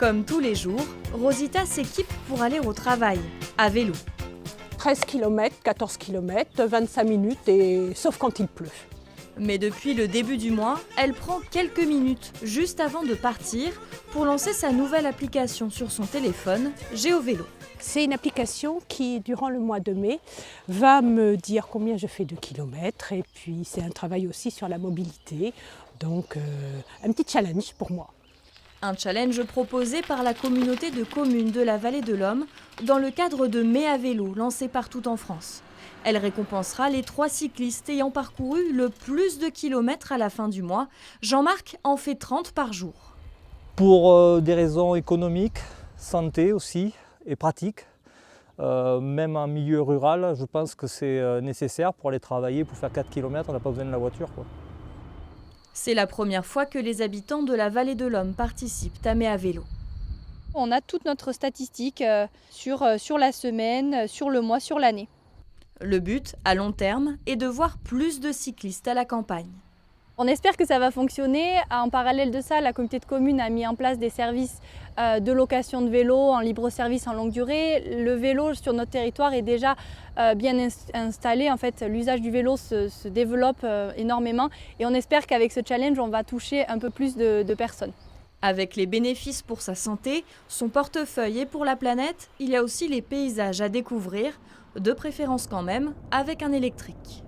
Comme tous les jours, Rosita s'équipe pour aller au travail, à vélo. 13 km, 14 km, 25 minutes, sauf quand il pleut. Mais depuis le début du mois, elle prend quelques minutes juste avant de partir pour lancer sa nouvelle application sur son téléphone, GeoVélo. C'est une application qui, durant le mois de mai, va me dire combien je fais de kilomètres. Et puis, c'est un travail aussi sur la mobilité. Donc, un petit challenge pour moi. Un challenge proposé par la communauté de communes de la Vallée de l'Homme dans le cadre de Mai à vélo, lancé partout en France. Elle récompensera les 3 cyclistes ayant parcouru le plus de kilomètres à la fin du mois. Jean-Marc en fait 30 par jour. Pour des raisons économiques, santé aussi et pratiques. Même en milieu rural, je pense que c'est nécessaire pour aller travailler, pour faire 4 km, on n'a pas besoin de la voiture, quoi. C'est la première fois que les habitants de la Vallée de l'Homme participent à Mai à vélo. On a toute notre statistique sur la semaine, sur le mois, sur l'année. Le but, à long terme, est de voir plus de cyclistes à la campagne. On espère que ça va fonctionner. En parallèle de ça, la communauté de communes a mis en place des services de location de vélo en libre service en longue durée. Le vélo sur notre territoire est déjà bien installé. En fait, l'usage du vélo se développe énormément et on espère qu'avec ce challenge, on va toucher un peu plus de personnes. Avec les bénéfices pour sa santé, son portefeuille et pour la planète, il y a aussi les paysages à découvrir, de préférence quand même avec un électrique.